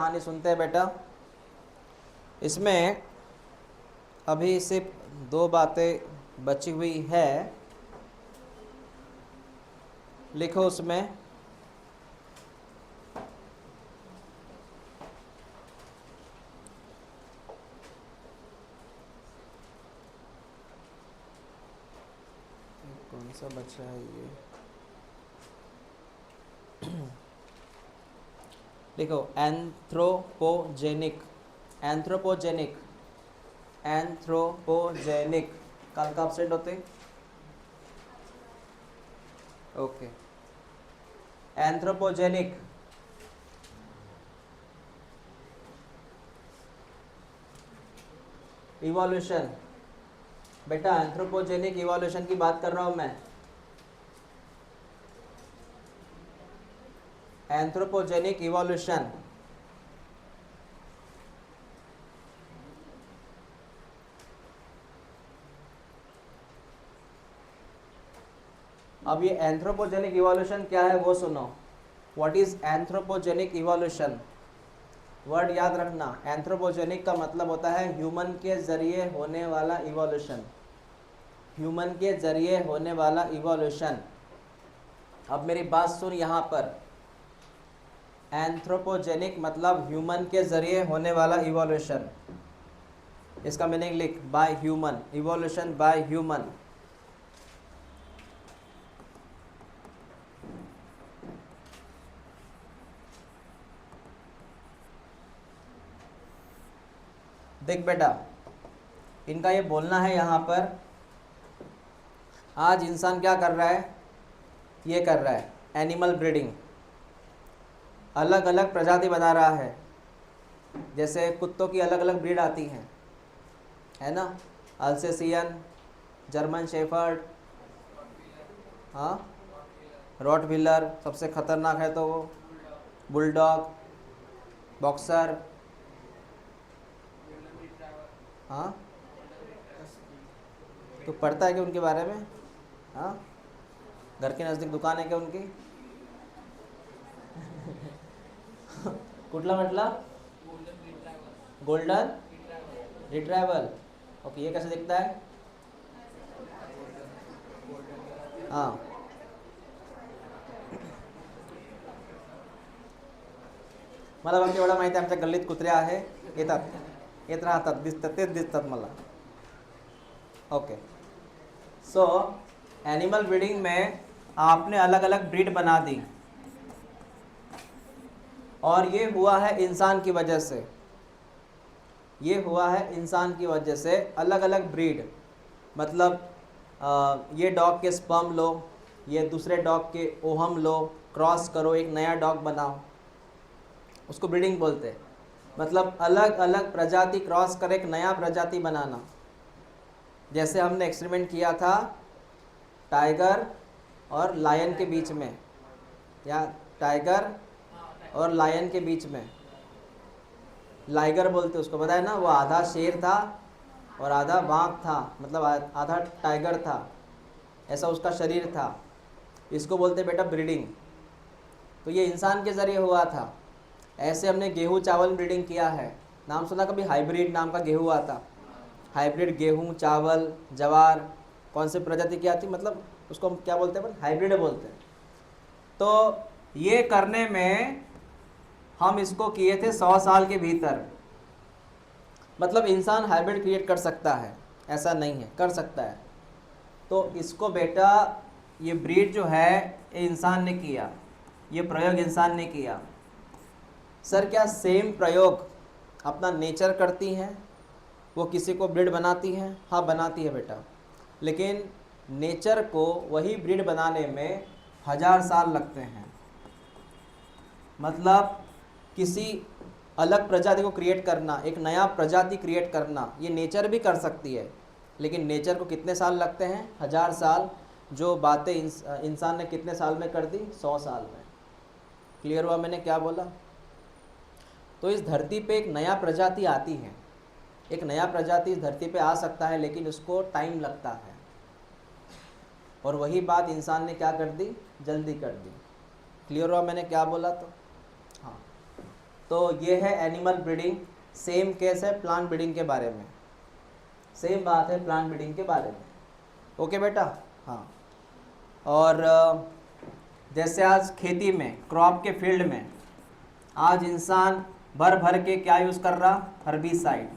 कहानी सुनते हैं बेटा। इसमें अभी सिर्फ दो बातें बची हुई है। लिखो उसमें कौन सा बचा है ये। लिखो एंथ्रोपोजेनिक। एंथ्रोपोजेनिक एंथ्रोपोजेनिक कल का एब्सेंट होते। ओके। Anthropogenic evolution. बेटा एंथ्रोपोजेनिक इवोल्यूशन की बात कर रहा हूं मैं। एंथ्रोपोजेनिक इवोल्यूशन अब ये एंथ्रोपोजेनिक इवोल्यूशन क्या है वो सुनो। What is anthropogenic evolution? Word याद रखना। एंथ्रोपोजेनिक का मतलब होता है ह्यूमन के जरिए होने वाला इवोल्यूशन। ह्यूमन के जरिए होने वाला इवोल्यूशन। अब मेरी बात सुन यहाँ पर। एंथ्रोपोजेनिक मतलब ह्यूमन के जरिए होने वाला इवोल्यूशन। इसका मीनिंग लिख, by human, evolution by human. देख बेटा, इनका ये बोलना है यहाँ पर, आज इंसान क्या कर रहा है, ये कर रहा है एनिमल ब्रीडिंग। अलग अलग प्रजाति बना रहा है। जैसे कुत्तों की अलग अलग ब्रीड आती हैं, है ना। अल्सेशियन, जर्मन शेफर्ड, हाँ, रॉटव्हीलर सबसे खतरनाक है तो वो, बुलडॉग, बॉक्सर, हाँ। तो पढ़ता है क्या उनके बारे में? हाँ, घर के नज़दीक दुकान है क्या उनकी? कुठला म्हटला? Golden retrieval. ओके, ये कैसे दिखता है? हाँ, मला बाकी एवढं माहिती आहे, आमच्या गल्लीत कुत्रे आहे, येत राहतात, दिसतात, तेच दिसतात मला। ओके, सो एनिमल ब्रीडिंग में आपने अलग अलग ब्रीड बना दी, और ये हुआ है इंसान की वजह से। ये हुआ है इंसान की वजह से, अलग अलग ब्रीड। मतलब ये डॉग के स्पर्म लो, ये दूसरे डॉग के ओहम लो, क्रॉस करो, एक नया डॉग बनाओ, उसको ब्रीडिंग बोलते हैं। मतलब अलग अलग प्रजाति क्रॉस कर एक नया प्रजाति बनाना। जैसे हमने एक्सपेरिमेंट किया था टाइगर और लायन के बीच में, या टाइगर और लायन के बीच में, लाइगर बोलते उसको, पता है ना। वो आधा शेर था और आधा बाघ था, मतलब आधा टाइगर था, ऐसा उसका शरीर था। इसको बोलते बेटा ब्रीडिंग। तो ये इंसान के ज़रिए हुआ था। ऐसे हमने गेहूँ चावल ब्रीडिंग किया है। नाम सुना कभी? हाइब्रिड नाम का गेहूँ आता, हाइब्रिड गेहूँ, चावल, जवार, कौन से प्रजाति की आती, मतलब उसको हम क्या बोलते हैं? हाइब्रिड बोलते हैं। तो ये करने में हम इसको किए थे 100 साल के भीतर। मतलब इंसान हाइब्रिड क्रिएट कर सकता है, ऐसा नहीं है, कर सकता है। तो इसको बेटा, ये ब्रीड जो है ये इंसान ने किया, ये प्रयोग इंसान ने किया। सर क्या सेम प्रयोग अपना नेचर करती हैं, वो किसी को ब्रीड बनाती हैं? हाँ बनाती है बेटा, लेकिन नेचर को वही ब्रीड बनाने में 1000 साल लगते हैं। मतलब किसी अलग प्रजाति को क्रिएट करना, एक नया प्रजाति क्रिएट करना, ये नेचर भी कर सकती है, लेकिन नेचर को कितने साल लगते हैं? 1000 साल। जो बातें इंसान ने कितने साल में कर दी? 100 साल में। क्लियर हुआ मैंने क्या बोला? तो इस धरती पे एक नया प्रजाति आती है, एक नया प्रजाति इस धरती पे आ सकता है, लेकिन उसको टाइम लगता है। और वही बात इंसान ने क्या कर दी? जल्दी कर दी। क्लियर हुआ मैंने क्या बोला? तो हाँ, तो ये है एनिमल ब्रीडिंग। सेम केस है प्लांट ब्रीडिंग के बारे में, सेम बात है प्लांट ब्रीडिंग के बारे में। ओके बेटा। हाँ, और जैसे आज खेती में, क्रॉप के फील्ड में आज इंसान भर भर के क्या यूज़ कर रहा, हर्बिसाइड।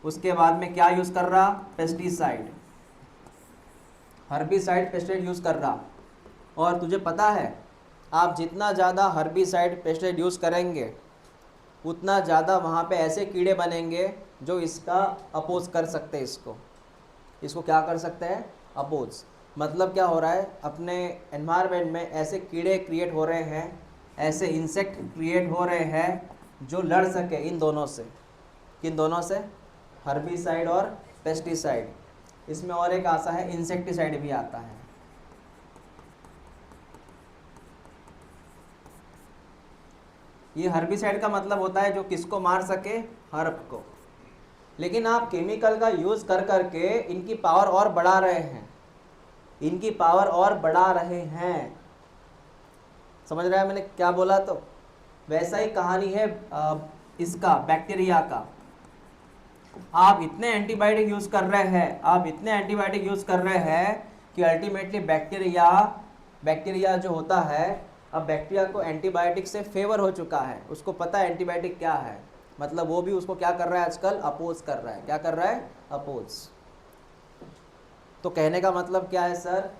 उसके बाद में क्या यूज़ कर रहा, पेस्टिसाइड, हर्बिसाइड पेस्टिसाइड यूज़ कर रहा। और तुझे पता है आप जितना ज़्यादा हर्बिसाइड पेस्टिसाइड यूज़ करेंगे उतना ज़्यादा वहाँ पे ऐसे कीड़े बनेंगे जो इसका अपोज कर सकते हैं। इसको क्या कर सकते हैं, अपोज। मतलब क्या हो रहा है, अपने एनवायरनमेंट में ऐसे कीड़े क्रिएट हो रहे हैं, ऐसे इंसेक्ट क्रिएट हो रहे हैं जो लड़ सके इन दोनों से। किन दोनों से, हर्बिसाइड और पेस्टिसाइड। इसमें और एक आता है इंसेक्टिसाइड भी आता है। ये हर्बिसाइड का मतलब होता है जो किसको मार सके, हर्ब को। लेकिन आप केमिकल का यूज़ कर करके इनकी पावर और बढ़ा रहे हैं, इनकी पावर और बढ़ा रहे हैं। समझ रहे हैं मैंने क्या बोला? तो वैसा ही कहानी है इसका, बैक्टीरिया का। आप इतने एंटीबायोटिक यूज़ कर रहे हैं, आप इतने एंटीबायोटिक यूज़ कर रहे हैं कि अल्टीमेटली बैक्टीरिया जो होता है, अब बैक्टीरिया को एंटीबायोटिक से फेवर हो चुका है। उसको पता है एंटीबायोटिक क्या है, मतलब वो भी उसको क्या कर रहा है आजकल, अपोज कर रहा है। क्या कर रहा है, अपोज। तो कहने का मतलब क्या है सर,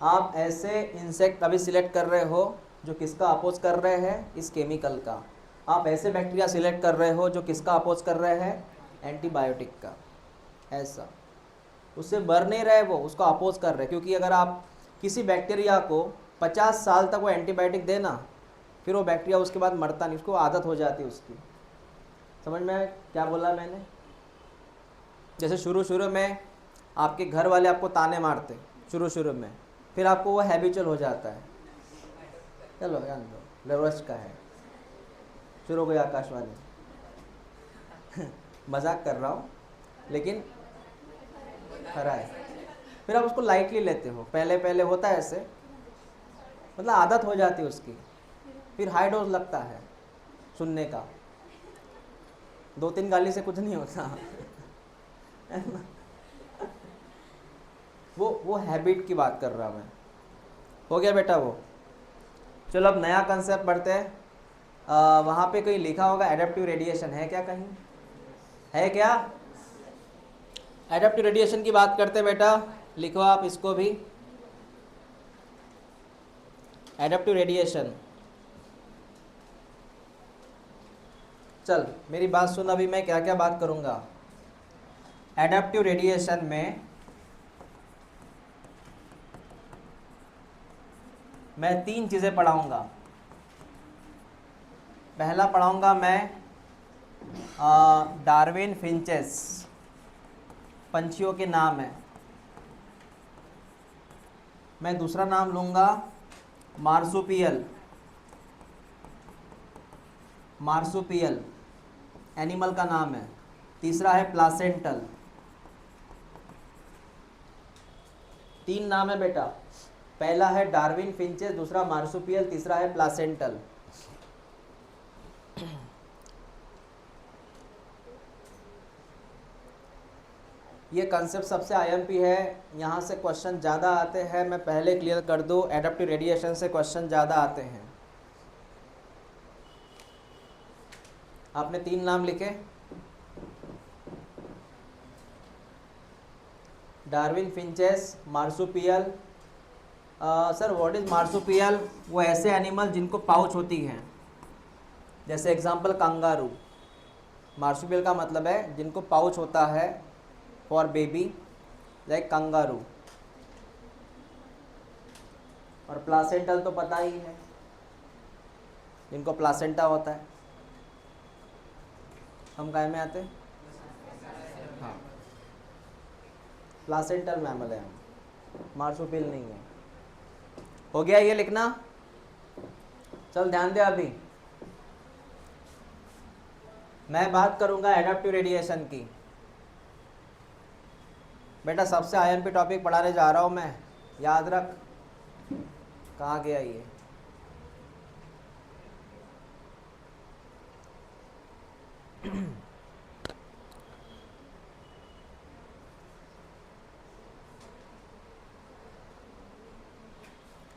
आप ऐसे इंसेक्ट अभी सिलेक्ट कर रहे हो जो किसका अपोज कर रहे हैं, इस केमिकल का। आप ऐसे बैक्टीरिया सिलेक्ट कर रहे हो जो किसका अपोज कर रहे हैं, एंटीबायोटिक का। ऐसा उससे मर नहीं रहे वो, उसको अपोज कर रहे। क्योंकि अगर आप किसी बैक्टीरिया को 50 साल तक वो एंटीबायोटिक देना, फिर वो बैक्टीरिया उसके बाद मरता नहीं, उसको आदत हो जाती है उसकी। समझ में क्या बोला मैंने? जैसे शुरू में आपके घर वाले आपको ताने मारते शुरू में, फिर आपको वो हैबिचुअल हो जाता है। चलो जान दो, लेवरस का है, शुरू हो गई आकाशवाणी। मजाक कर रहा हूँ लेकिन खरा है। फिर आप उसको लाइटली लेते हो, पहले होता है ऐसे, मतलब आदत हो जाती है उसकी, फिर हाई डोज लगता है सुनने का। 2-3 गाली से कुछ नहीं होता। वो हैबिट की बात कर रहा मैं। हो गया बेटा वो। चलो अब नया कंसेप्ट पढ़ते हैं। वहाँ पे कहीं लिखा होगा एडेप्टिव रेडिएशन, है क्या? कहीं है क्या? एडेप्टिव रेडिएशन की बात करते हैं बेटा, लिखो आप इसको भी, एडेप्टिव रेडिएशन। चल मेरी बात सुन, अभी मैं क्या क्या बात करूँगा। एडेप्टिव रेडिएशन में मैं 3 चीज़ें पढ़ाऊँगा। पहला पढ़ाऊँगा मैं डार्विन फिंचेस, पंछियों के नाम है। मैं दूसरा नाम लूँगा मार्सुपियल, एनिमल का नाम है। तीसरा है प्लासेंटल। 3 नाम है बेटा, पहला है डार्विन फिंचेस, दूसरा मार्सुपियल, तीसरा है प्लासेंटल। ये कंसेप्ट सबसे आईएमपी है, यहाँ से क्वेश्चन ज़्यादा आते हैं। मैं पहले क्लियर कर दूँ, एडेप्टिव रेडिएशन से क्वेश्चन ज़्यादा आते हैं। आपने 3 नाम लिखे, Darwin finches, marsupial. Sir what is marsupial? वो ऐसे एनिमल जिनको पाउच होती हैं, जैसे एग्जांपल कंगारू। मार्सुपियल का मतलब है जिनको पाउच होता है फॉर बेबी, लाइक कंगारू। और प्लासेंटल तो पता ही है, जिनको प्लासेंटा होता है। हम काय में आते हैं? हाँ, प्लासेंटल मैमल है हम, मार्सुपियल नहीं है। हो गया ये लिखना? चल ध्यान दे। अभी मैं बात करूंगा एडेप्टिव रेडिएशन की। बेटा सबसे आईएमपी टॉपिक पढ़ाने जा रहा हूं मैं, याद रख। कहाँ गया ये?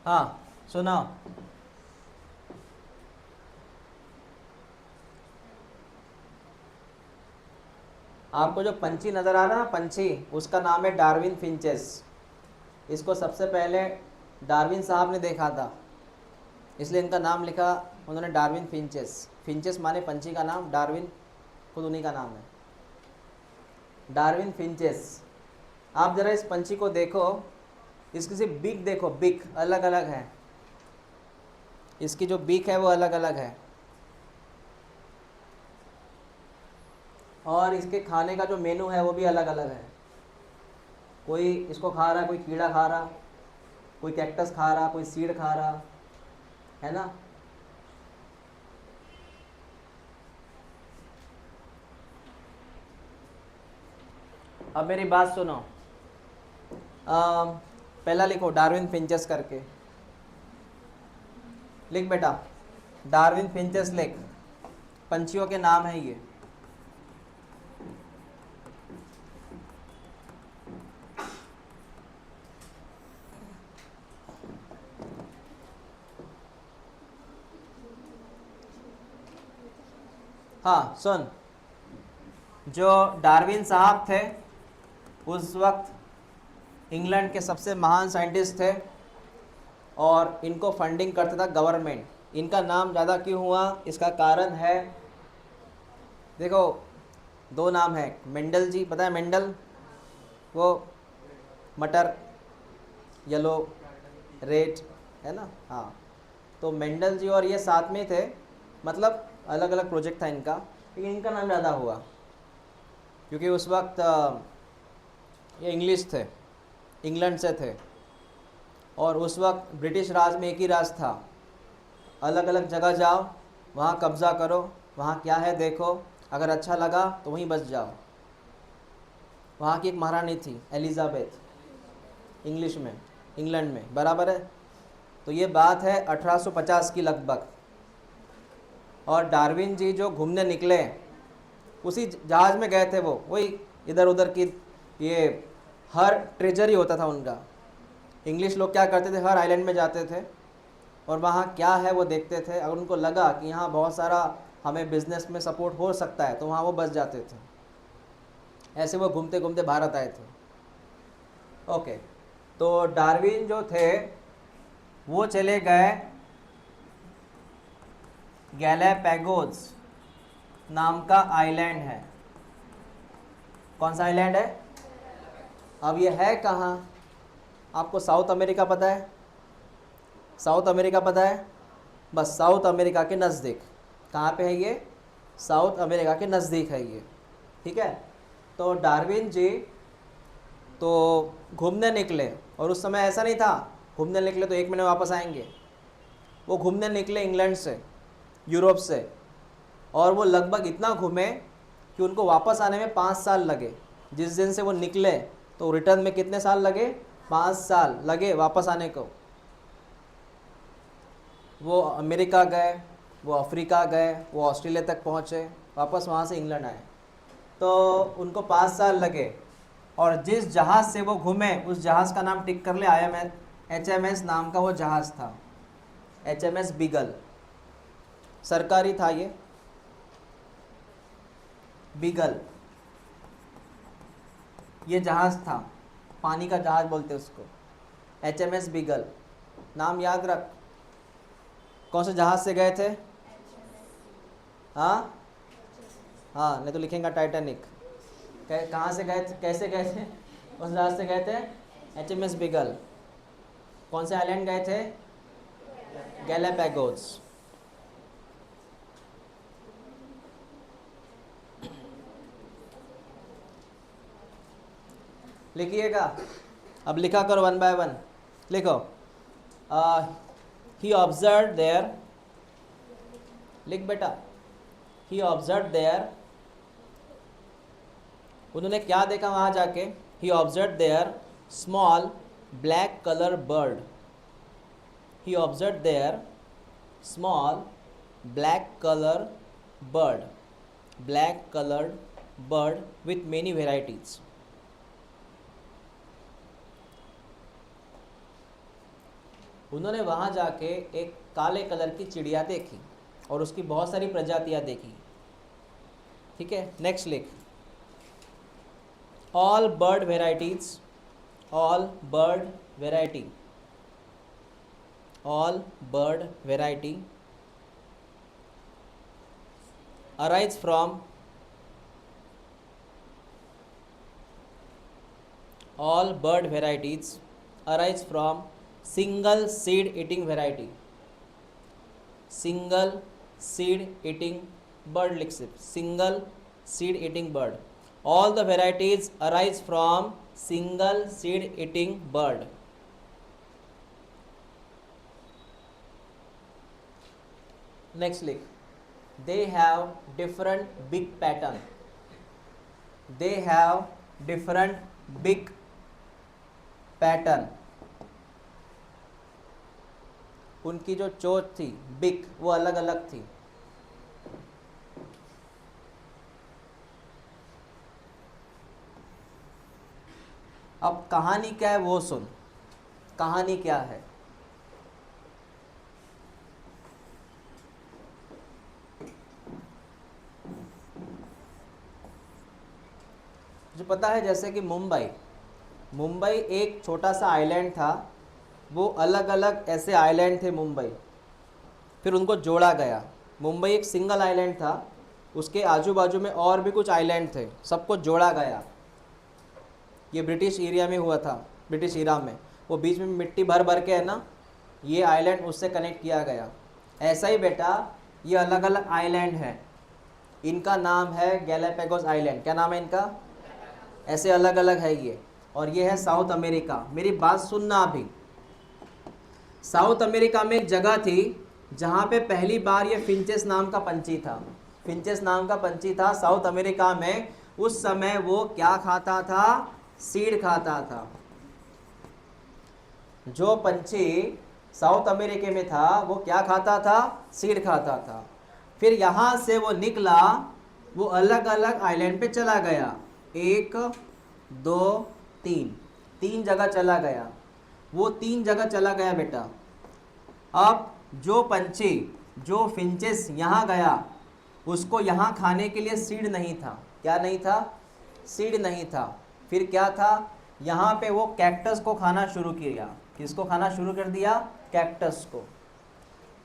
हाँ सुनाओ। आपको जो पंछी नज़र आ रहा है ना, पंछी, उसका नाम है डार्विन फिंचेस। इसको सबसे पहले डार्विन साहब ने देखा था, इसलिए इनका नाम लिखा उन्होंने डार्विन फिंचेस। फिंचेस माने पंछी का नाम, डार्विन खुद उन्हीं का नाम है, डार्विन फिंचेस। आप ज़रा इस पंछी को देखो, इसकी सिर्फ बीक देखो, बीक अलग अलग है, इसकी जो बीक है वो अलग अलग है, और इसके खाने का जो मेनू है वो भी अलग अलग है। कोई इसको खा रहा, कोई कीड़ा खा रहा, कोई कैक्टस खा रहा, कोई सीड खा रहा, है ना। अब मेरी बात सुनो, पहला लिखो डार्विन फिंचेस करके, लिख बेटा, डार्विन फिंचेस लिख, पंछियों के नाम है ये। हाँ सुन, जो डार्विन साहब थे उस वक्त इंग्लैंड के सबसे महान साइंटिस्ट थे, और इनको फंडिंग करता था गवर्नमेंट। इनका नाम ज़्यादा क्यों हुआ, इसका कारण है, देखो दो नाम है, मेंडल जी, पता है मेंडल, वो मटर येलो रेड, है ना। हाँ, तो मेंडल जी और ये साथ में थे, मतलब अलग अलग प्रोजेक्ट था इनका, लेकिन इनका नाम ज़्यादा हुआ क्योंकि उस वक्त ये इंग्लिश थे, इंग्लैंड से थे, और उस वक्त ब्रिटिश राज में एक ही राज था, अलग अलग जगह जाओ, वहाँ कब्ज़ा करो, वहाँ क्या है देखो, अगर अच्छा लगा तो वहीं बस जाओ। वहाँ की एक महारानी थी एलिज़ाबेथ, इंग्लिश में, इंग्लैंड में, बराबर है। तो ये बात है 1850 की लगभग, और डार्विन जी जो घूमने निकले उसी जहाज़ में गए थे, वो वही इधर उधर की, ये हर ट्रेजर ही होता था उनका। इंग्लिश लोग क्या करते थे, हर आइलैंड में जाते थे और वहाँ क्या है वो देखते थे, अगर उनको लगा कि यहाँ बहुत सारा हमें बिजनेस में सपोर्ट हो सकता है तो वहाँ वो बस जाते थे। ऐसे वो घूमते घूमते भारत आए थे। ओके, तो डार्विन जो थे वो चले गए गैलापागोस नाम का आइलैंड है। कौन सा आइलैंड है? अब ये है कहाँ? आपको साउथ अमेरिका पता है? साउथ अमेरिका पता है? बस साउथ अमेरिका के नज़दीक। कहाँ पे है ये? साउथ अमेरिका के नज़दीक है ये, ठीक है। तो डार्विन जी तो घूमने निकले, और उस समय ऐसा नहीं था घूमने निकले तो 1 महीने वापस आएंगे। वो घूमने निकले इंग्लैंड से, यूरोप से, और वो लगभग इतना घूमे कि उनको वापस आने में 5 साल लगे। जिस दिन से वो निकले तो रिटर्न में कितने साल लगे? 5 साल लगे वापस आने को। वो अमेरिका गए, वो अफ्रीका गए, वो ऑस्ट्रेलिया तक पहुँचे, वापस वहाँ से इंग्लैंड आए, तो उनको 5 साल लगे। और जिस जहाज़ से वो घूमे उस जहाज़ का नाम टिक कर ले, HMS नाम का वो जहाज़ था, HMS बीगल, सरकारी था ये, बीगल ये जहाज़ था, पानी का जहाज़ बोलते उसको, HMS बीगल। नाम याद रख। कौन से जहाज़ से गए थे? हाँ हाँ, नहीं तो लिखेंगे टाइटैनिक। कहाँ से गए थे, कैसे गए थे? उस जहाज़ से गए थे, HMS बीगल। कौन से आइलैंड गए थे? गैलापागोस। लिखिएगा, अब लिखा करो 1 by 1। लिखो, ही ऑब्जर्व देयर, लिख बेटा, ही ऑब्जर्व देयर, उन्होंने क्या देखा वहाँ जाके? He observe there small black colour bird, he observe there small black colour bird, black colored bird with many varieties. उन्होंने वहाँ जाके एक काले कलर की चिड़िया देखी और उसकी बहुत सारी प्रजातियाँ देखी। ठीक है, नेक्स्ट लिख, all bird varieties, all bird variety, all bird variety arise from, all bird varieties arise from single seed eating variety, single seed eating bird लिख सिर्फ, single seed eating bird, all the varieties arise from single seed eating bird. Next लिख, they have different big pattern, they have different big pattern, उनकी जो चोंच थी big वो अलग अलग थी। अब कहानी क्या है वो सुन, कहानी क्या है। जो पता है जैसे कि मुंबई एक छोटा सा आइलैंड था, वो अलग अलग ऐसे आइलैंड थे मुंबई, फिर उनको जोड़ा गया। मुंबई एक सिंगल आइलैंड था, उसके आजू बाजू में और भी कुछ आइलैंड थे, सबको जोड़ा गया। ये ब्रिटिश एरिया में हुआ था, ब्रिटिश एरा में, वो बीच में मिट्टी भर भर के है ना, ये आइलैंड उससे कनेक्ट किया गया। ऐसा ही बेटा ये अलग अलग आइलैंड हैं, इनका नाम है गैलापागोस आइलैंड। क्या नाम है इनका? ऐसे अलग अलग है ये, और ये है साउथ अमेरिका। मेरी बात सुनना अभी, साउथ अमेरिका में एक जगह थी जहाँ पे पहली बार ये फिंचेस नाम का पंछी था, फिंचेस नाम का पंछी था साउथ अमेरिका में। उस समय वो क्या खाता था? सीड खाता था। जो पंछी साउथ अमेरिका में था वो क्या खाता था? सीड खाता था। फिर यहाँ से वो निकला, वो अलग अलग आइलैंड पे चला गया, 1 2 3, 3 जगह चला गया। वो 3 जगह चला गया बेटा। अब जो पंछी, जो फिंचेस यहाँ गया, उसको यहाँ खाने के लिए सीड नहीं था। क्या नहीं था? सीड नहीं था। फिर क्या था? यहाँ पे वो कैक्टस को खाना शुरू किया। किसको खाना शुरू कर दिया? कैक्टस को।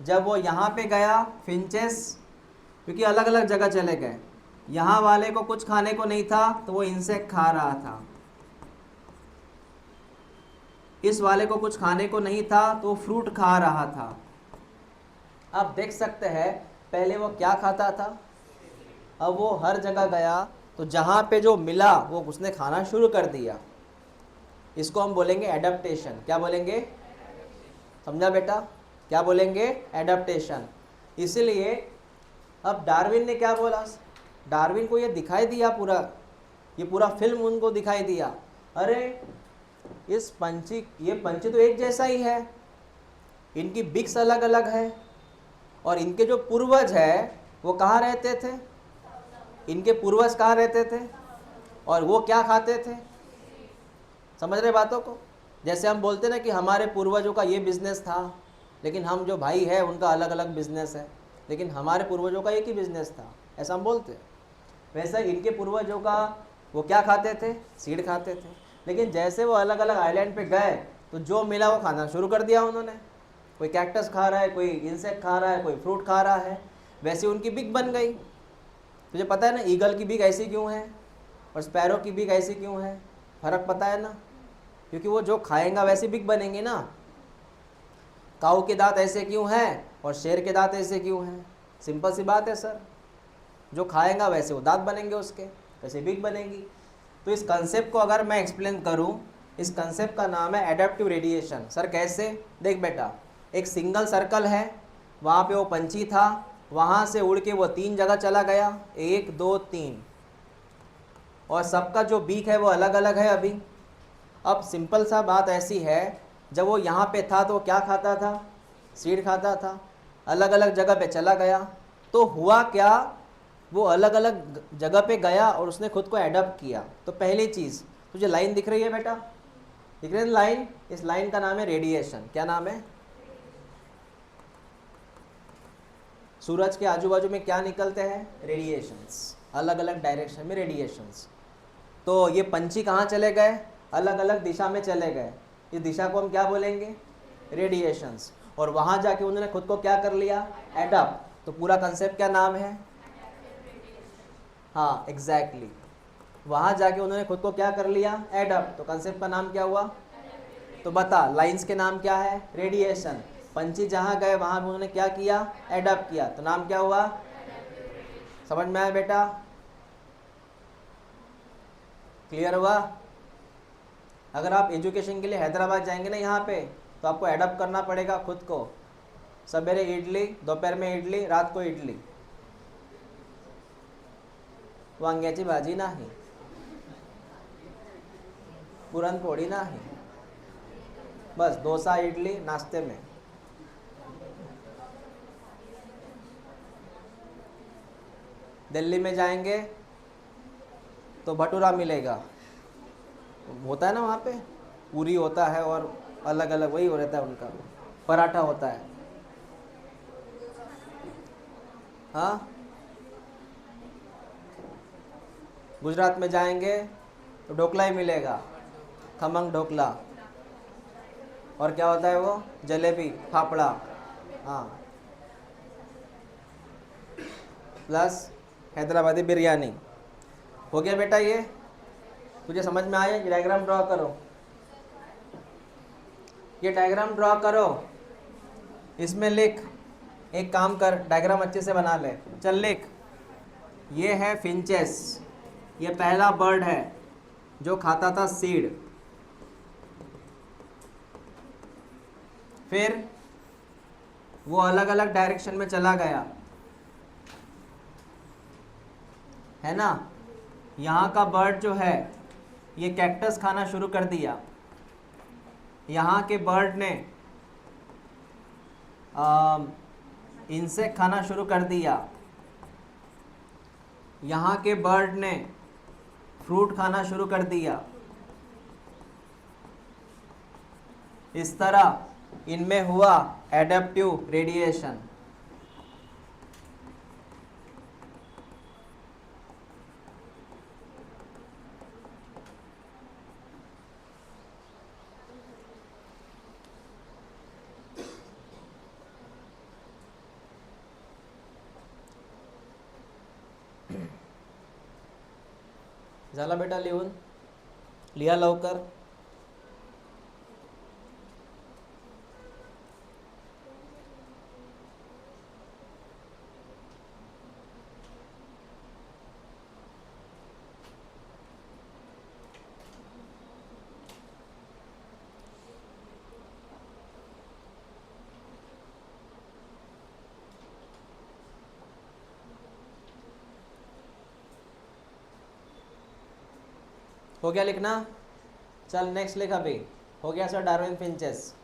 जब वो यहाँ पे गया फिंचेस, क्योंकि अलग अलग जगह चले गए, यहाँ वाले को कुछ खाने को नहीं था तो वो इंसेक्ट खा रहा था, इस वाले को कुछ खाने को नहीं था तो वो फ्रूट खा रहा था। आप देख सकते हैं पहले वो क्या खाता था, अब वो हर जगह गया तो जहाँ पे जो मिला वो उसने खाना शुरू कर दिया। इसको हम बोलेंगे एडेप्टेशन। क्या बोलेंगे? समझा बेटा? क्या बोलेंगे? एडेप्टेशन। इसीलिए अब डार्विन ने क्या बोला, डार्विन को ये दिखाई दिया, ये पूरा फिल्म उनको दिखाई दिया, अरे ये पंछी तो एक जैसा ही है, इनकी बिक्स अलग अलग है, और इनके जो पूर्वज है वो कहाँ रहते थे? इनके पूर्वज कहाँ रहते थे और वो क्या खाते थे? समझ रहे बातों को? जैसे हम बोलते ना कि हमारे पूर्वजों का ये बिजनेस था, लेकिन हम जो भाई है उनका अलग अलग बिजनेस है, लेकिन हमारे पूर्वजों का एक ही बिजनेस था, ऐसा हम बोलते हैं। वैसे इनके पूर्वजों का वो क्या खाते थे? सीड खाते थे। लेकिन जैसे वो अलग अलग आइलैंड पे गए तो जो मिला वो खाना शुरू कर दिया उन्होंने। कोई कैक्टस खा रहा है, कोई इंसेक्ट खा रहा है, कोई फ्रूट खा रहा है। वैसे उनकी बिग बन गई। तुझे पता है ना ईगल की बिग ऐसी क्यों है और स्पैरो की बिग ऐसी क्यों है? फ़र्क पता है ना? क्योंकि वो जो खाएंगा वैसे बिग बनेंगे ना। काऊ के दांत ऐसे क्यों हैं और शेर के दांत ऐसे क्यों हैं? सिंपल सी बात है सर, जो खाएगा वैसे वो दांत बनेंगे उसके, वैसे बिग बनेगी। तो इस कंसेप्ट को अगर मैं एक्सप्लेन करूं, इस कंसेप्ट का नाम है एडेप्टिव रेडिएशन। सर कैसे? देख बेटा, एक सिंगल सर्कल है, वहाँ पे वो पंछी था, वहाँ से उड़ के वो 3 जगह चला गया, 1 2 3, और सबका जो बीक है वो अलग अलग है अभी। अब सिंपल सा बात ऐसी है, जब वो यहाँ पे था तो वो क्या खाता था? सीड खाता था। अलग अलग जगह पे चला गया तो हुआ क्या, वो अलग अलग जगह पे गया और उसने खुद को एडप्ट किया। तो पहली चीज़, तुझे लाइन दिख रही है बेटा, दिख रही है लाइन? इस लाइन का नाम है रेडिएशन। क्या नाम है? सूरज के आजू बाजू में क्या निकलते हैं? रेडिएशंस, अलग अलग डायरेक्शन में रेडिएशंस। तो ये पंछी कहाँ चले गए? अलग अलग दिशा में चले गए। इस दिशा को हम क्या बोलेंगे? रेडिएशंस। और वहाँ जाके उन्होंने खुद को क्या कर लिया? एडप्ट। तो पूरा कंसेप्ट क्या नाम है? हाँ एग्जैक्टली, वहाँ जाके उन्होंने खुद को क्या कर लिया? एडप्ट। तो कंसेप्ट का नाम क्या हुआ? तो बता, लाइंस के नाम क्या है? रेडिएशन। पंछी जहाँ गए वहाँ उन्होंने क्या किया? एडप्ट किया। तो नाम क्या हुआ? समझ में आया बेटा? क्लियर हुआ? अगर आप एजुकेशन के लिए हैदराबाद जाएंगे ना यहाँ पे, तो आपको एडप्ट करना पड़ेगा खुद को। सवेरे इडली, दोपहर में इडली, रात को इडली, वांग्याची भाजी नाही, पुरणपोळी नाही, बस डोसा इडली नाश्ते में। दिल्ली में जाएंगे तो भटूरा मिलेगा, होता है ना वहाँ पे, पूरी होता है और अलग अलग वही हो रहता है उनका, पराठा होता है। हाँ, गुजरात में जाएंगे तो ढोकला ही मिलेगा, खमंग ढोकला। और क्या होता है वो? जलेबी, फाफड़ा। हाँ, प्लस हैदराबादी बिरयानी। हो गया बेटा? ये तुझे समझ में आया? ये डायग्राम ड्रॉ करो, ये डायग्राम ड्रॉ करो, इसमें लिख। एक काम कर, डायग्राम अच्छे से बना ले। चल लिख, ये है फिंचेस, ये पहला बर्ड है जो खाता था सीड। फिर वो अलग अलग डायरेक्शन में चला गया, है ना। यहाँ का बर्ड जो है ये कैक्टस खाना शुरू कर दिया। यहाँ के बर्ड ने इंसेक्ट खाना शुरू कर दिया। यहाँ के बर्ड ने फ्रूट खाना शुरू कर दिया। इस तरह इनमें हुआ एडेप्टिव रेडिएशन। झाला बेटा लिहून? लिहा लवकर। हो गया लिखना? चल नेक्स्ट लिख अभी। हो गया सर डार्विन फिंचेस।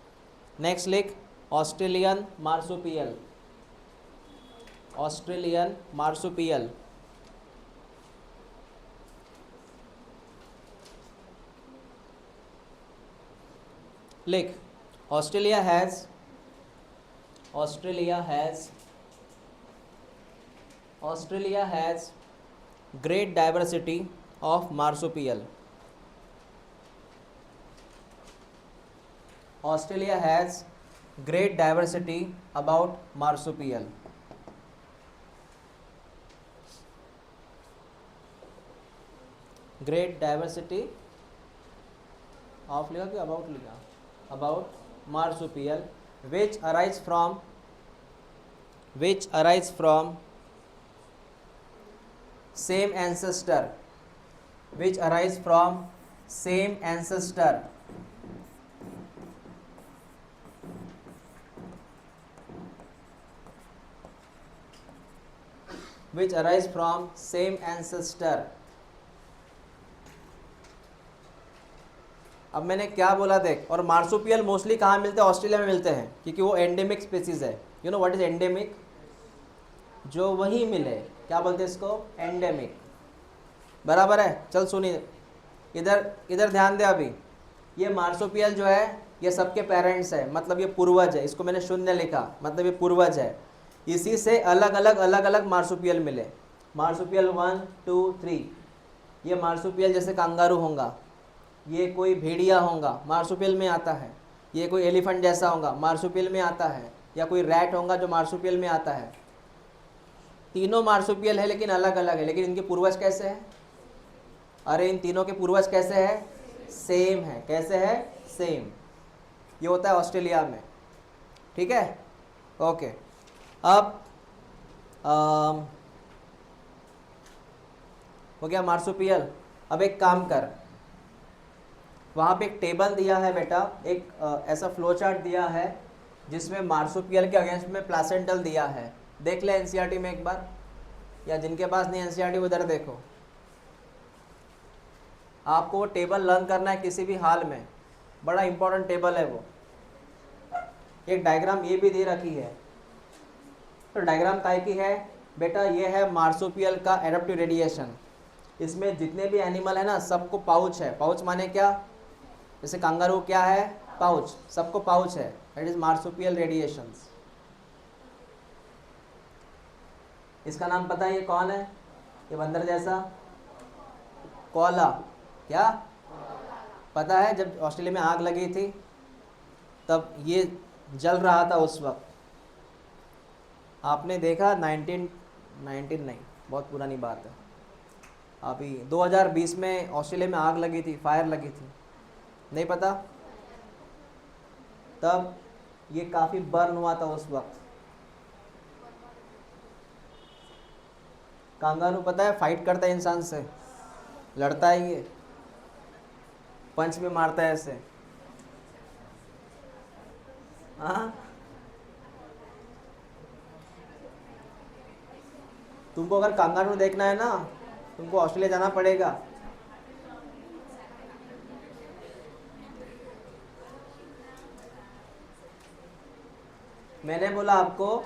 नेक्स्ट लिख ऑस्ट्रेलियन मार्सुपियल। Australian marsupial. लिख Australia has great diversity of marsupial. Australia has great diversity about marsupial. Great diversity of लिखा कि about लिखा? About marsupial which arise from same ancestor. Which arise from same ancestor. Which arise from same ancestor. अब मैंने क्या बोला देख। और marsupial mostly कहाँ मिलते हैं? ऑस्ट्रेलिया में मिलते हैं, क्योंकि वो एंडेमिक स्पीसीज है। You know what is endemic? जो वहीं मिले, क्या बोलते हैं इसको, एंडेमिक। बराबर है। चल सुनिए, इधर इधर ध्यान दे। अभी ये मार्सुपियल जो है ये सबके पेरेंट्स है, मतलब ये पूर्वज है। इसको मैंने शून्य लिखा, मतलब ये पूर्वज है। इसी से अलग अलग मार्सुपियल मिले। मार्सुपियल 1 2 3। ये मार्सुपियल जैसे कांगारू होगा, ये कोई भेड़िया होगा, मार्सुपियल में आता है। ये कोई एलिफेंट जैसा होगा, मार्सुपियल में आता है। या कोई रैट होगा जो मार्सुपियल में आता है। तीनों मार्सुपियल है लेकिन अलग अलग है। लेकिन इनके पूर्वज कैसे हैं? अरे इन तीनों के पूर्वज कैसे हैं? सेम है। कैसे है? सेम। ये होता है ऑस्ट्रेलिया में। ठीक है, ओके। अब हो गया मार्सुपियल। अब एक काम कर, वहाँ पे एक टेबल दिया है बेटा, एक ऐसा फ्लो चार्ट दिया है जिसमें मार्सुपियल के अगेंस्ट में प्लासेंटल दिया है। देख ले एनसीईआरटी में एक बार, या जिनके पास नहीं एनसीईआरटी उधर देखो। आपको वो टेबल लर्न करना है किसी भी हाल में, बड़ा इंपॉर्टेंट टेबल है वो। एक डायग्राम ये भी दे रखी है। तो डायग्राम काय की है बेटा? ये है मार्सुपियल का एडाप्टिव रेडिएशन। इसमें जितने भी एनिमल है ना, सबको पाउच है। पाउच माने क्या? जैसे कांगारू क्या है? पाउच। सबको पाउच है। That is marsupial radiations. इसका नाम पता है ये कौन है? ये बंदर जैसा कोला। क्या पता है? जब ऑस्ट्रेलिया में आग लगी थी तब ये जल रहा था उस वक्त। आपने देखा 19 नहीं, बहुत पुरानी बात है। अभी 2020 में ऑस्ट्रेलिया में आग लगी थी, फायर लगी थी, नहीं पता? तब ये काफ़ी बर्न हुआ था उस वक्त। कांगारू पता है फाइट करता है इंसान से, लड़ता है, ये पंच में मारता है ऐसे। हाँ, तुमको अगर कांगारू देखना है ना, तुमको ऑस्ट्रेलिया जाना पड़ेगा। मैंने बोला आपको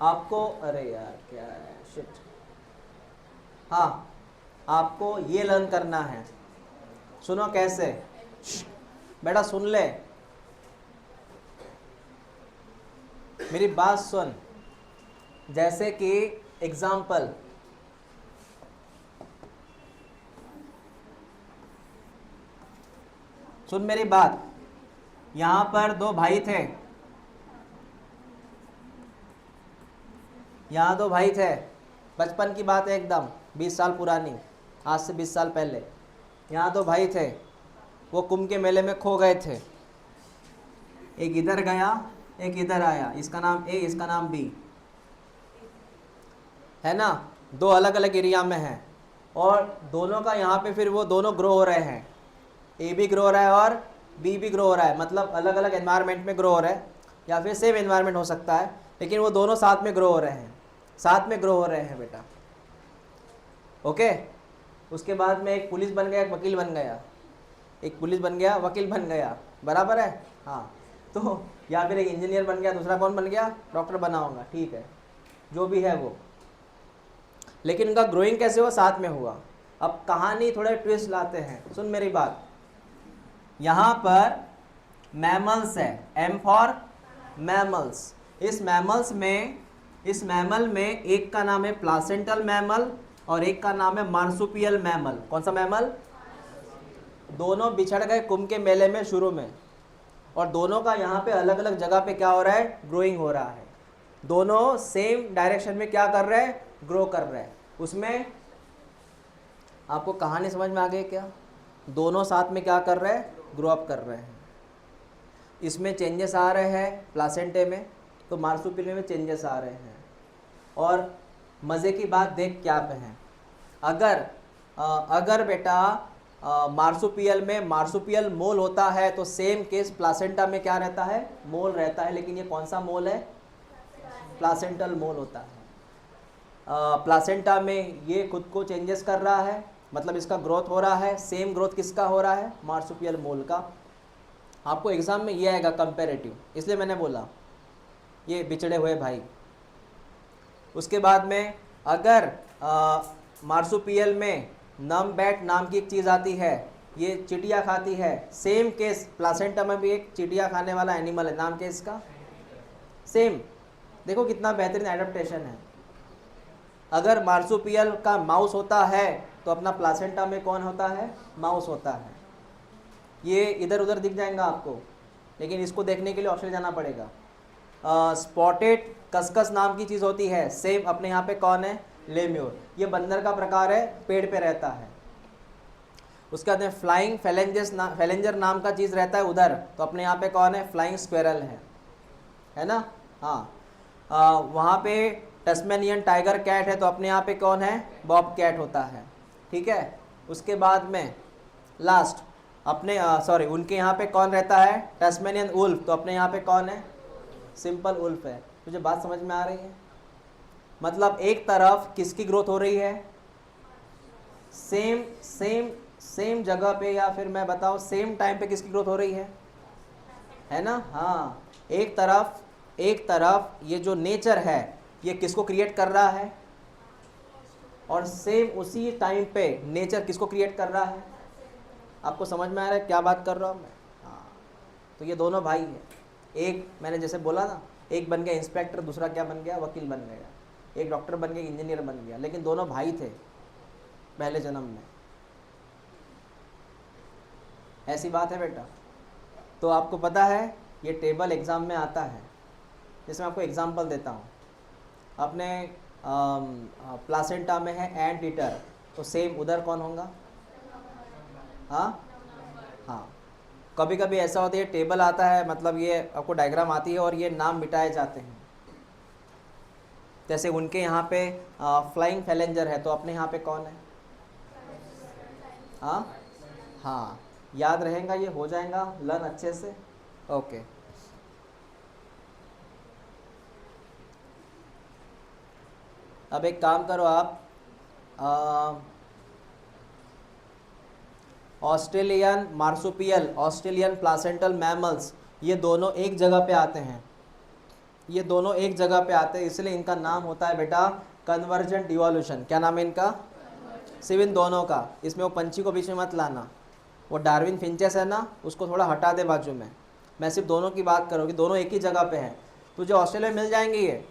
आपको, अरे यार क्या है, शिट। हाँ, आपको ये लर्न करना है। सुनो कैसे, बेटा सुन ले, मेरी बात सुन। जैसे कि एग्जाम्पल, सुन मेरी बात। यहाँ पर दो भाई थे, यहाँ दो भाई थे। बचपन की बात है एकदम, 20 साल पुरानी, आज से 20 साल पहले। यहाँ दो भाई थे, वो कुंभ के मेले में खो गए थे। एक इधर गया, एक इधर आया। इसका नाम ए, इसका नाम बी है ना। दो अलग अलग एरिया में हैं और दोनों का यहाँ पे फिर वो दोनों ग्रो हो रहे हैं। ए भी ग्रो हो रहा है और बी भी ग्रो हो रहा है, मतलब अलग अलग एनवायरनमेंट में ग्रो हो रहा है, या फिर सेम एनवायरनमेंट हो सकता है, लेकिन वो दोनों साथ में ग्रो हो रहे हैं, साथ में ग्रो हो रहे हैं बेटा। ओके। उसके बाद में एक पुलिस बन गया, एक वकील बन गया। एक पुलिस बन गया, वकील बन गया, बराबर है। हाँ, तो या फिर एक इंजीनियर बन गया, दूसरा कौन बन गया? डॉक्टर बना होगा, ठीक है, जो भी है वो। लेकिन उनका ग्रोइंग कैसे हुआ? साथ में हुआ। अब कहानी थोड़े ट्विस्ट लाते हैं, सुन मेरी बात। यहाँ पर मैमल्स है, एम फॉर मैमल्स। इस मैमल में एक का नाम है प्लासेंटल मैमल और एक का नाम है मार्सुपियल मैमल। कौन सा मैमल? दोनों बिछड़ गए कुंभ के मेले में शुरू में, और दोनों का यहाँ पे अलग अलग जगह पे क्या हो रहा है? ग्रोइंग हो रहा है। दोनों सेम डायरेक्शन में क्या कर रहे हैं? ग्रो कर रहे हैं। उसमें आपको कहानी समझ में आ गई क्या? दोनों साथ में क्या कर रहे हैं? ग्रो अप कर रहे हैं। इसमें चेंजेस आ रहे हैं प्लासेंटे में, तो मार्सुपियल में चेंजेस आ रहे हैं। और मज़े की बात देख क्या पे है, अगर बेटा मार्सुपियल में मार्सुपियल मोल होता है तो सेम केस प्लासेंटा में क्या रहता है? मोल रहता है। लेकिन ये कौन सा मोल है? प्लासेंटल मोल होता है। प्लासेंटा में ये खुद को चेंजेस कर रहा है, मतलब इसका ग्रोथ हो रहा है। सेम ग्रोथ किसका हो रहा है? मार्सुपियल मोल का। आपको एग्जाम में ये आएगा कंपैरेटिव, इसलिए मैंने बोला। ये बिछड़े हुए भाई। उसके बाद में अगर मार्सुपियल में नमबैट नाम की एक चीज़ आती है, ये चिड़िया खाती है। सेम केस प्लासेंटा में भी एक चिड़िया खाने वाला एनिमल है, नाम क्या है इसका? सेम। देखो कितना बेहतरीन एडेप्टेशन है। अगर मार्सुपियल का माउस होता है तो अपना प्लासेंटा में कौन होता है? माउस होता है। ये इधर उधर दिख जाएगा आपको, लेकिन इसको देखने के लिए ऑस्ट्रेलिया जाना पड़ेगा। स्पॉटेड कस्कस नाम की चीज़ होती है, सेम अपने यहाँ पे कौन है? लेम्यूर। ये बंदर का प्रकार है, पेड़ पे रहता है। उसके बाद में फ्लाइंग फेलेंजर नाम का चीज़ रहता है उधर, तो अपने यहाँ पे कौन है? फ्लाइंग स्क्वेरल है ना। हाँ, वहाँ पे टस्मेनियन टाइगर कैट है, तो अपने यहाँ पे कौन है? बॉब कैट होता है। ठीक है। उसके बाद में लास्ट अपने उनके यहाँ पे कौन रहता है? टस्मेनियन उल्फ, तो अपने यहाँ पे कौन है? सिंपल उल्फ है। तुझे बात समझ में आ रही है? मतलब एक तरफ किसकी ग्रोथ हो रही है? सेम जगह पे, या फिर मैं बताऊं सेम टाइम पे किसकी ग्रोथ हो रही है ना। हाँ, एक तरफ ये जो नेचर है ये किसको क्रिएट कर रहा है, और सेम उसी टाइम पे नेचर किसको क्रिएट कर रहा है। आपको समझ में आ रहा है क्या बात कर रहा हूँ मैं? हाँ, तो ये दोनों भाई हैं। एक मैंने जैसे बोला ना, एक बन गया इंस्पेक्टर, दूसरा क्या बन गया? वकील बन गया। एक डॉक्टर बन गया, इंजीनियर बन गया, लेकिन दोनों भाई थे पहले जन्म में। ऐसी बात है बेटा। तो आपको पता है ये टेबल एग्ज़ाम में आता है। जैसे मैं आपको एग्जांपल देता हूँ, अपने प्लासेंटा में है एंट ईटर, तो सेम उधर कौन होगा? हाँ, कभी कभी ऐसा होता है ये टेबल आता है, मतलब ये आपको डायग्राम आती है और ये नाम मिटाए जाते हैं। जैसे उनके यहाँ पे फ्लाइंग फेलेंजर है, तो अपने यहाँ पे कौन है? हाँ, याद रहेगा, ये हो जाएगा लर्न अच्छे से। ओके। अब एक काम करो आप, Australian marsupial, Australian placental mammals, ये दोनों एक जगह पे आते हैं। ये दोनों एक जगह पे आते हैं, इसलिए इनका नाम होता है बेटा कन्वर्जेंट इवोल्यूशन। क्या नाम है इनका? सिर्फ इन दोनों का। इसमें वो पंछी को बीच में मत लाना, वो डार्विन फिंचेस है ना, उसको थोड़ा हटा दे बाजू में। मैं सिर्फ दोनों की बात करूँ कि दोनों एक ही जगह पे हैं। तुझे ऑस्ट्रेलिया में मिल जाएंगे ये।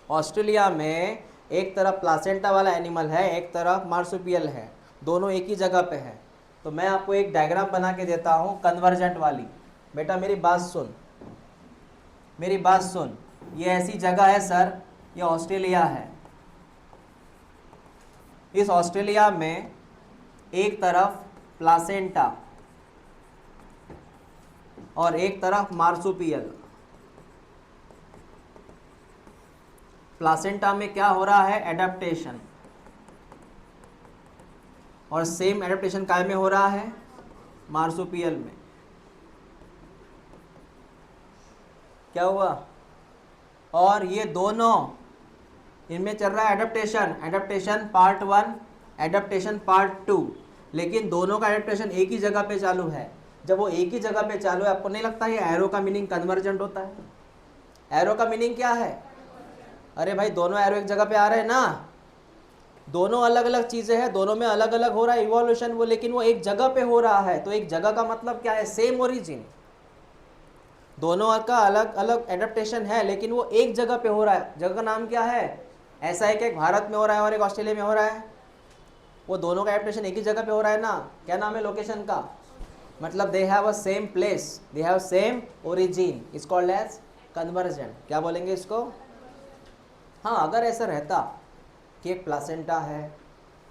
ऑस्ट्रेलिया में एक तरफ प्लासेंटा वाला एनिमल है, एक तरफ मार्सुपियल है, दोनों एक ही जगह पे है। तो मैं आपको एक डायग्राम बना के देता हूँ कन्वर्जेंट वाली। बेटा मेरी बात सुन, मेरी बात सुन। ये ऐसी जगह है सर, ये ऑस्ट्रेलिया है। इस ऑस्ट्रेलिया में एक तरफ प्लासेंटा और एक तरफ मार्सुपियल। प्लासेंटा में क्या हो रहा है? एडेप्टेशन। और सेम एडेप्टेशन काय में हो रहा है? मार्सुपियल में। क्या हुआ? और ये दोनों, इनमें चल रहा है adaptation, adaptation part 1, adaptation part 2, लेकिन दोनों का एडेप्टेशन एक ही जगह पे चालू है। जब वो एक ही जगह पे चालू है, आपको नहीं लगता ये एरो का मीनिंग कन्वर्जेंट होता है? एरो का मीनिंग क्या है? अरे भाई दोनों एरो एक जगह पे आ रहे हैं ना, दोनों अलग अलग चीज़ें हैं, दोनों में अलग अलग हो रहा है इवोल्यूशन वो, लेकिन वो एक जगह पे हो रहा है। तो एक जगह का मतलब क्या है? Same origin. दोनों का अलग अलग एडेप्टेशन है, लेकिन वो एक जगह पे हो रहा है। जगह का नाम क्या है? ऐसा है कि एक भारत में हो रहा है और एक ऑस्ट्रेलिया में हो रहा है, वो दोनों का एडेप्टेशन एक ही जगह पे हो रहा है ना। क्या नाम है लोकेशन का? मतलब they have a same place, they have same origin, is called as convergent. क्या बोलेंगे इसको? हाँ, अगर ऐसा रहता कि एक प्लासेंटा है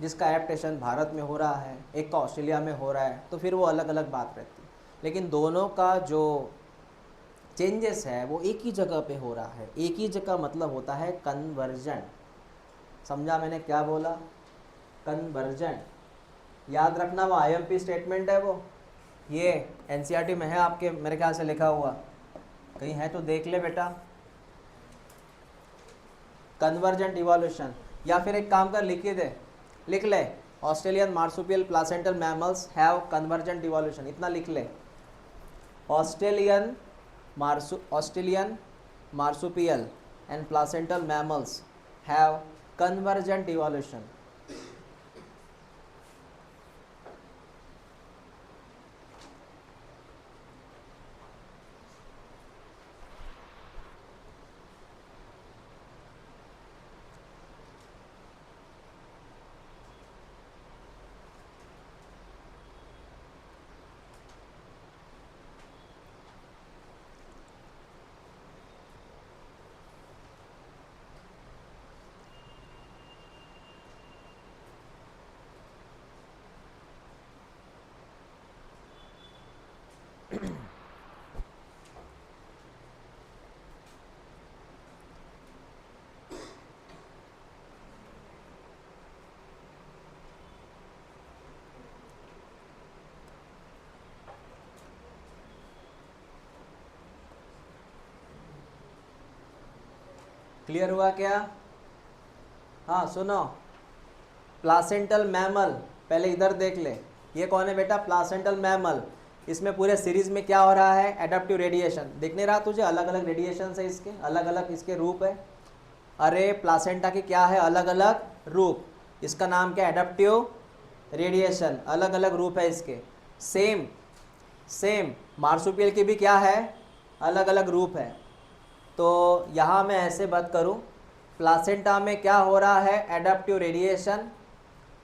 जिसका एडेप्टेशन भारत में हो रहा है, एक का ऑस्ट्रेलिया में हो रहा है, तो फिर वो अलग अलग बात रहती। लेकिन दोनों का जो चेंजेस है वो एक ही जगह पे हो रहा है। एक ही जगह मतलब होता है कन्वर्जेंट। समझा मैंने क्या बोला? कन्वर्जेंट। याद रखना, वो IMP स्टेटमेंट है, वो ये NCERT में है आपके, मेरे ख्याल से लिखा हुआ कहीं है तो देख ले बेटा। कन्वर्जेंट इवोल्यूशन, या फिर एक काम कर लिख ले Australian marsupial placental mammals have convergent evolution, इतना लिख ले। Australian marsupial and placental mammals have convergent evolution? Clear हुआ क्या? हाँ सुनो, प्लासेंटल मैमल, पहले इधर देख ले, ये कौन है बेटा? Placental mammal. इसमें पूरे सीरीज में क्या हो रहा है? Adaptive radiation. दिख नहीं रहा तुझे? अलग अलग रेडिएशन है इसके, अलग अलग इसके रूप है। अरे प्लासेंटा की क्या है? अलग अलग रूप। इसका नाम क्या? Adaptive radiation. अलग अलग रूप है इसके। सेम सेम मार्सुपियल की भी क्या है? अलग अलग रूप है। तो यहाँ मैं ऐसे बात करूँ, प्लासेंटा में क्या हो रहा है? Adaptive radiation.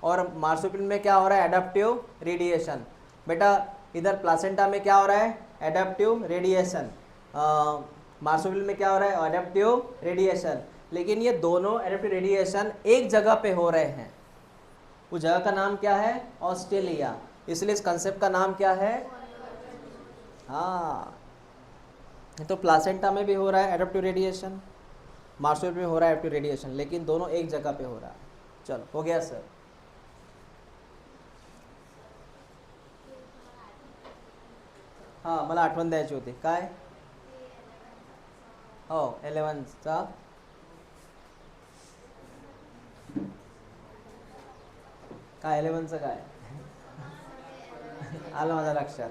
और मार्सुपियल में क्या हो रहा है? Adaptive radiation. बेटा इधर प्लासेंटा में क्या हो रहा है? Adaptive radiation. मार्सुपियल में क्या हो रहा है? Adaptive radiation. लेकिन ये दोनों एडाप्टिव रेडिएशन एक जगह पे हो रहे हैं। उस जगह का नाम क्या है? ऑस्ट्रेलिया। इसलिए इस कंसेप्ट का नाम क्या है? हाँ, तो प्लासेंटा में भी हो रहा है एडाप्टिव रेडिएशन, मार्सुपियल में हो रहा है एडाप्टिव रेडिएशन, लेकिन दोनों एक जगह पे हो रहा है। चलो हो गया सर। हां मला आठवण द्यायची होती. काय? हो 11चा. काय 11चं काय? आलं माझ्या लक्षात.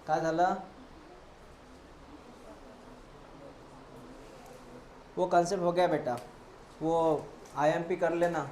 काय झालं? वो कंसेप्ट हो गया बेटा, वो आईएमपी कर लेना.